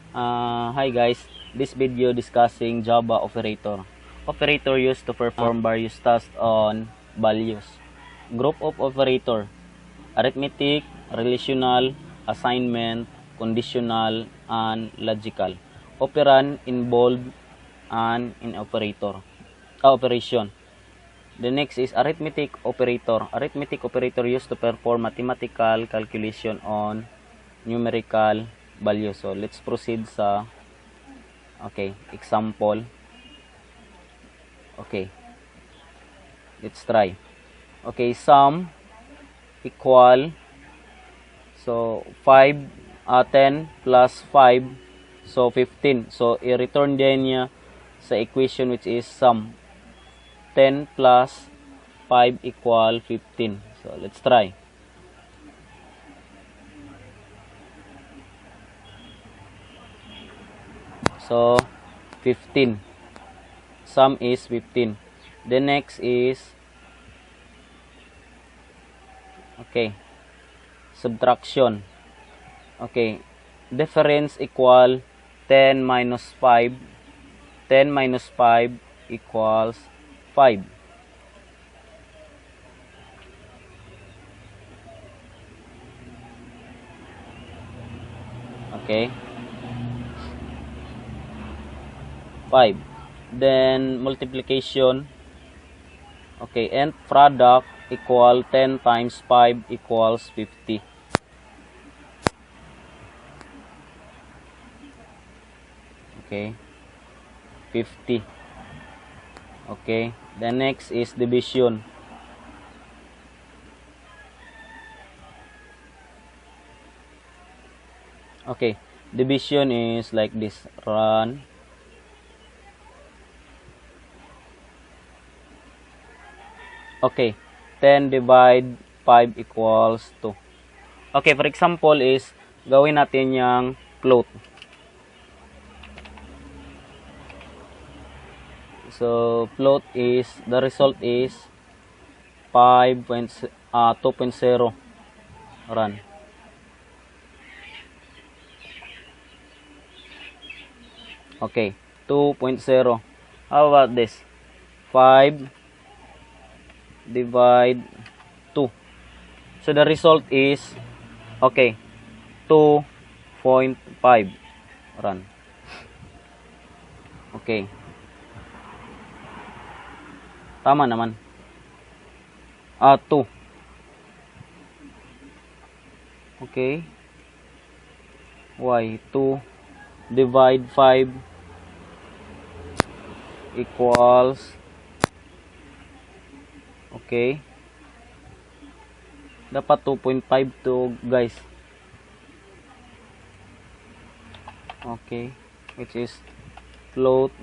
Hi guys, this video discussing Java operator. Operator used to perform various tasks on values. Group of operator: arithmetic, relational, assignment, conditional, and logical. Operand involved and in operation. The next is arithmetic operator. Arithmetic operator used to perform mathematical calculation on numerical values. So let's proceed sa example. Let's try. Sum equal, so 10 plus 5, so 15. So i-return din niya sa equation which is sum. 10 plus 5 equal 15. So let's try. So 15. Sum is 15. The next is subtraction. Difference equal 10 minus 5. 10 minus 5 equals 5. Okay. 5. Then multiplication. And product equal 10 times 5 equals 50. Okay. 50. Okay. The next is division. Okay. Division is like this. Run. Okay. 10 divide 5 equals 2. Okay, for example is, gawin natin yung float. So, float is, the result is 2.0. Run. Okay, 2.0. How about this? 5 divide 2. So, the result is, 2.5. Run. Okay. Tama naman. 2. Okay. Why? 2 divide 5 equals, dapat 2.5 to guys. Which is float.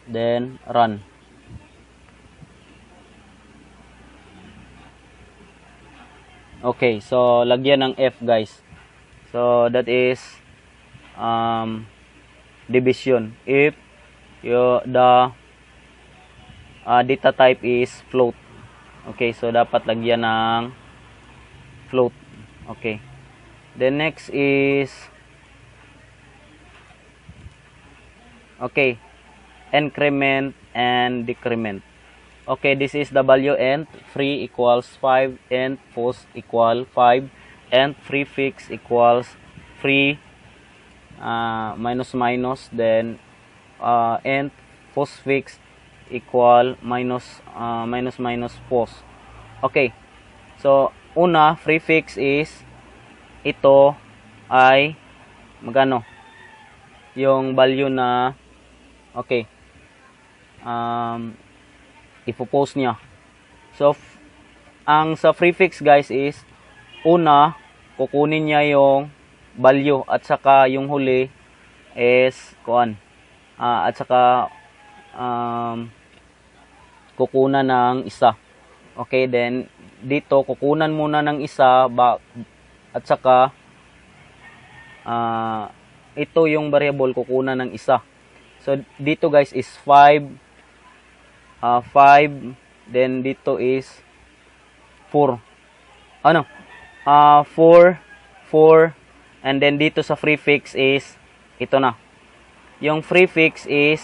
Then run. So lagyan ng F guys. So that is division. If the data type is float. So dapat lagyan ng float. The next is increment and decrement. This is the value nth. 3 equals 5, nth post equal 5, nth prefix equals 3 minus minus, then nth postfix equal minus minus post. So una, prefix is, ito ay magano yung value na ipopost niya. So ang sa prefix guys is, una kukunin niya yung value at saka yung huli is at saka kukunan ng isa. Then dito kukunan muna ng isa at saka ito yung variable kukunan ng isa. So dito guys is 5, then dito is 4. 4, And then dito sa prefix is ito na. Yung prefix is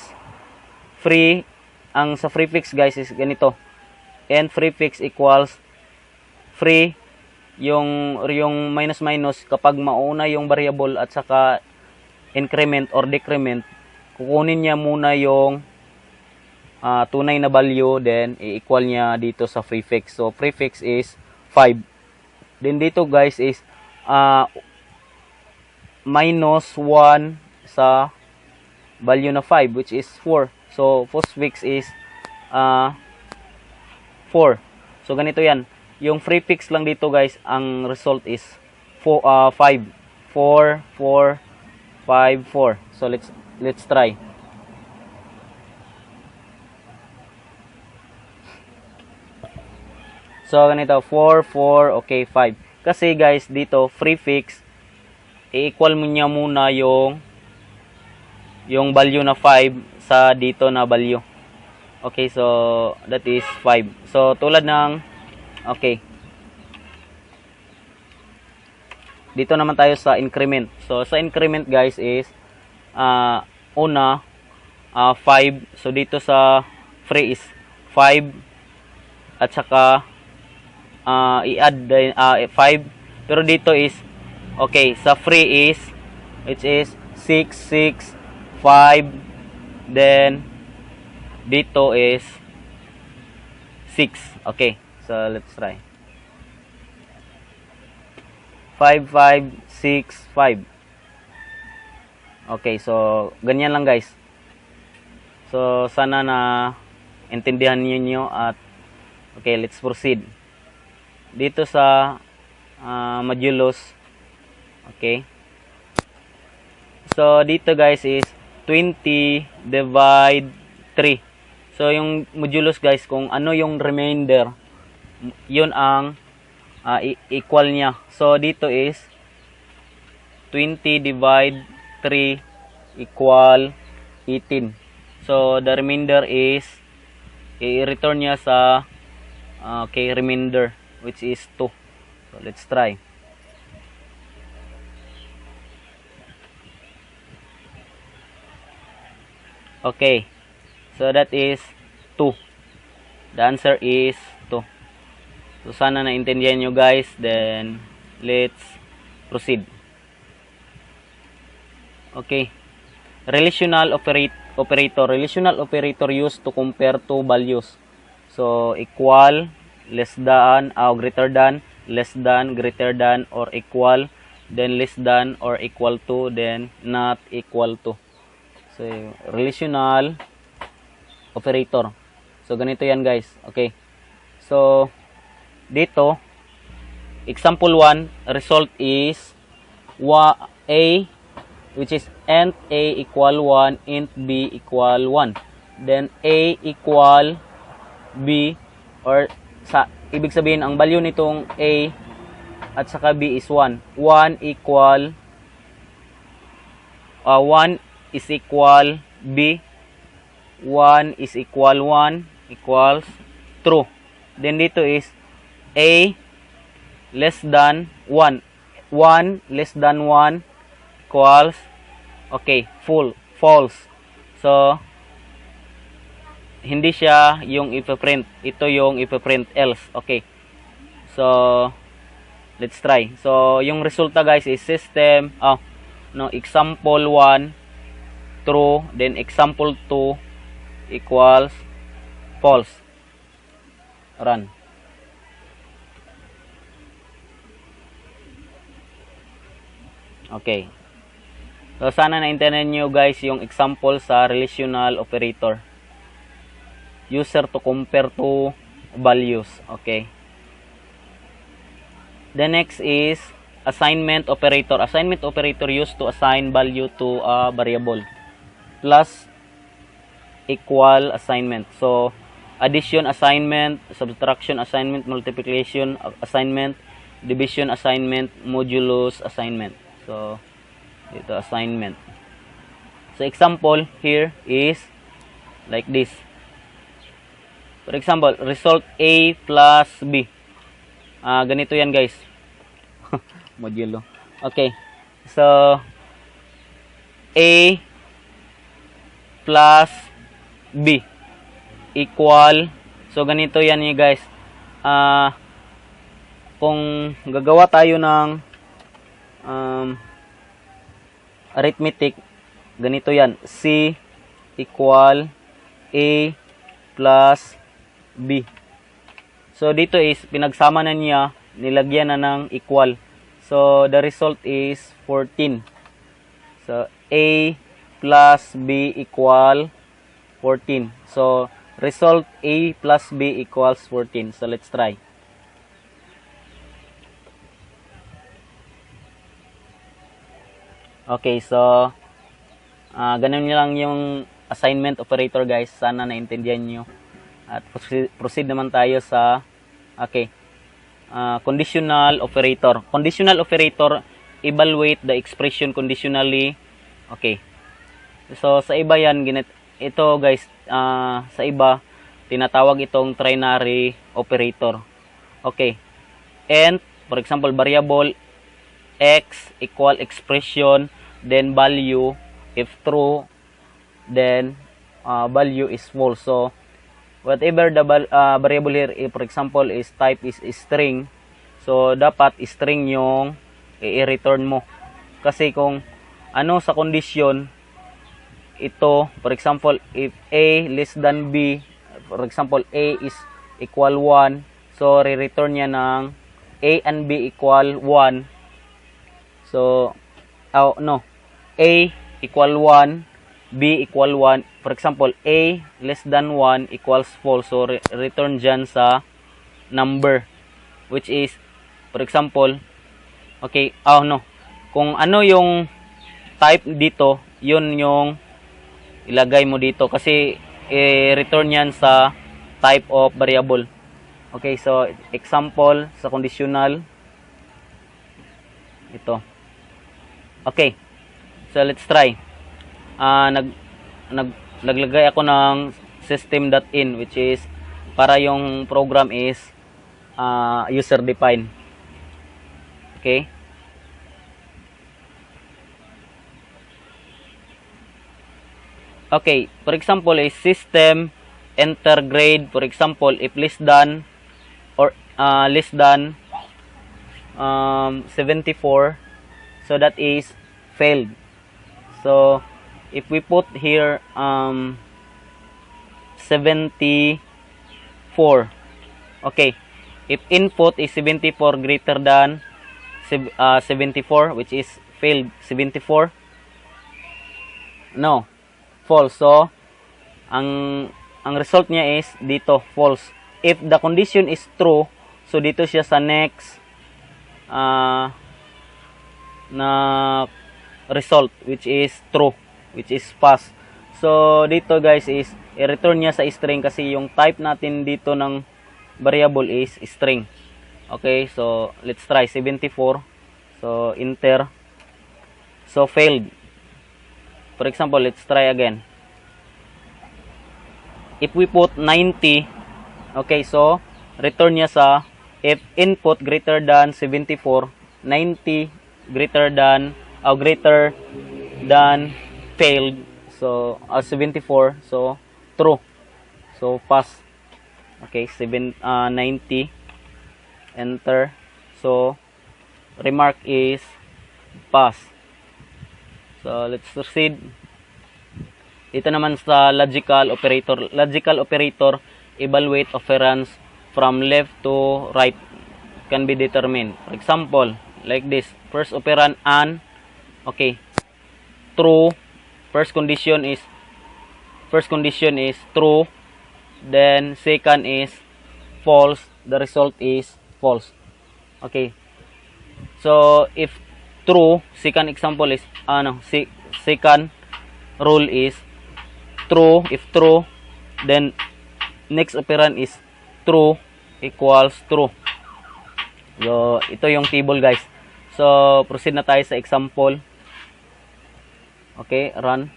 free. Ang sa prefix guys is ganito. And prefix equals free. Yung minus minus kapag mauna yung variable at saka increment or decrement, kukunin niya muna yung tunay na value, then i-equal niya dito sa prefix. So prefix is 5. Then dito guys is minus 1 sa value na 5, which is 4. So postfix is 4. So ganito yan. Yung prefix lang dito guys, ang result is 5. 4, 4, 5, 4. So let's try. So ganito, 4, 4, okay, 5. Kasi guys, dito prefix i-equal mo niya muna yung value na 5 sa dito na value. Okay, so that is 5. So tulad ng okay. Dito naman tayo sa increment. So sa increment guys is una 5. So dito sa free is 5 at saka i-add 5, pero dito is okay, sa free is which is 6, 6, 5, then dito is 6. Okay, so let's try 5, 5, 6, 5. Okay, so ganyan lang guys. So sana na intindihan niyo at okay, let's proceed dito sa modulus. Okay, so dito guys is 20 divide 3. So yung modulus guys, kung ano yung remainder, yun ang equal niya. So dito is 20 divide 3 equal 18. So the remainder is i-return niya sa okay, remainder, which is 2. So let's try. Okay, so that is 2. The answer is 2. So sana naintindihan nyo guys. Then let's proceed. Okay, relational operator. Relational operator used to compare two values. So equal, less than, greater than, less than, greater than, or equal, then less than or equal to, then not equal to. So relational operator. So ganito yan guys. Okay, so dito example 1, result is a, which is int a equal 1, int b equal 1, then a equal b, or sa ibig sabihin ang value nitong a at saka b is 1. 1 equal 1 is equal b, 1 is equal 1 equals true. Then dito is a less than 1, 1 less than 1 equals okay, false. So hindi siya yung ipiprint, ito yung ipiprint else. Okay, so let's try. So yung resulta guys is system example 1 true, then example 2 equals false. Run. Okay, so sana naintindihan nyo guys yung example sa relational operator, user to compare two values. Okay, the next is assignment operator. Assignment operator used to assign value to a variable. Plus equal assignment. So addition assignment, subtraction assignment, multiplication assignment, division assignment, modulus assignment. So ito assignment. So example here is like this. For example, result a plus b. Ganito yan guys. Modulo. Okay, So, A plus B equal, so ganito yan niya guys. Kung gagawa tayo ng arithmetic, ganito yan. C equal A plus B. So dito is pinagsama na niya, nilagyan na ng equal. So the result is 14. So A plus B equal 14. So result A plus B equals 14. So let's try. Okay, so ganun lang yung assignment operator guys. Sana naintindihan nyo. At proceed naman tayo sa conditional operator. Conditional operator, evaluate the expression conditionally. Okay. So sa iba yan, ito guys, sa iba tinatawag itong trinary operator. Okay. And for example, variable x equal expression, then value, if true, then value is false. So whatever the variable here, for example, is type is string, so dapat string yung i-return mo. Kasi kung ano sa condition ito, for example, if A less than B, for example, A is equal 1, so re-return niya ng A and B equal 1. So, A equal 1, B equal 1. For example, A less than 1 equals false. So, return dyan sa number. Which is, for example, okay, kung ano yung type dito, yun yung ilagay mo dito. Kasi, return yan sa type of variable. Okay, so, example sa conditional. Ito. Okay. So, let's try. Naglagay ako ng system.in, which is para yung program is user defined. Okay? Okay, for example, is system enter grade, for example, if less than or less than 74, so that is failed. So if we put here 74, okay, if input is 74 greater than 74, which is failed 74, no, false. So ang result niya is dito false. If the condition is true, so dito siya sa next na result, which is true, which is pass. So dito guys is i-return niya sa string kasi yung type natin dito ng variable is string. Okay, so let's try 74. So enter. So failed. For example, let's try again. If we put 90, okay, so return niya sa if input greater than 74, 90 greater than failed, so 74, so true, so pass. Okay, 90, enter. So remark is pass. So let's proceed. Ito naman sa logical operator. Logical operator, evaluate operands from left to right, can be determined. For example, like this, first operand and, okay, true, first condition is true, then second is false, the result is false. Okay, so if true, second example is second rule is true. If true, then next operand is true equals true. So ito yung table guys. So proceed na tayo sa example. Okay, run.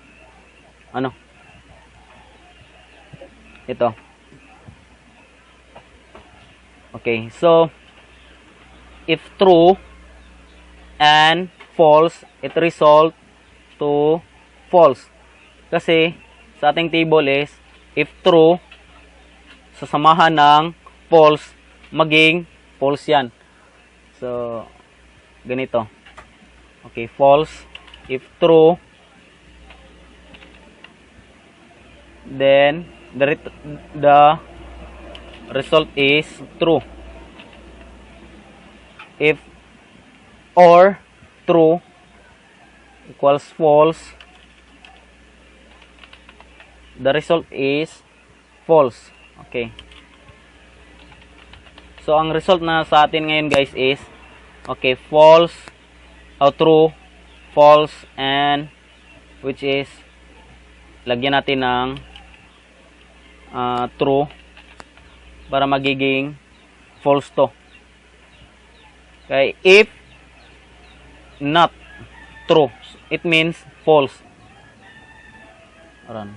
Ito. Okay, so if true and false, it result to false. Kasi sa ating table is if true, sasamahan ng false, maging false yan. So, ganito. Okay, false. If true, then the result is true. If or true equals false, the result is false. Okay. So, ang result na sa atin ngayon guys is, okay, false, true, false, and which is, lagyan natin ng true para magiging false to. Okay, if not true, it means false. Run.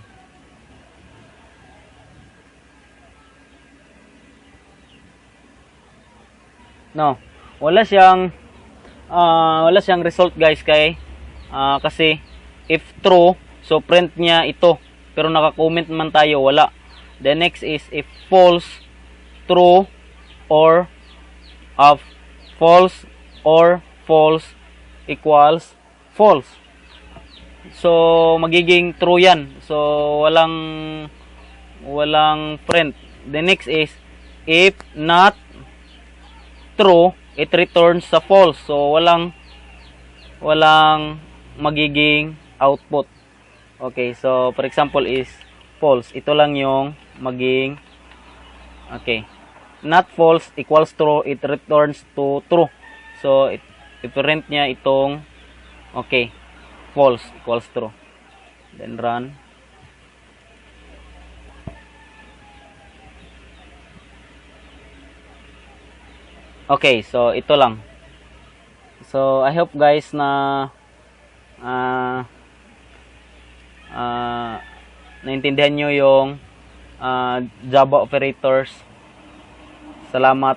No, wala siyang result guys kasi if true, so print niya ito, pero naka-comment man tayo, wala. The next is if false, true, or false or false equals false. So magiging true yan. So walang print. The next is if not true, it returns sa false. So walang magiging output. Okay, so for example is false. Ito lang yung maging, okay, not false equals true, it returns to true. So i-print niya itong, okay, false equals true. Then run. Okay, so ito lang. So I hope guys na naintindihan nyo yung Java operators. Salamat.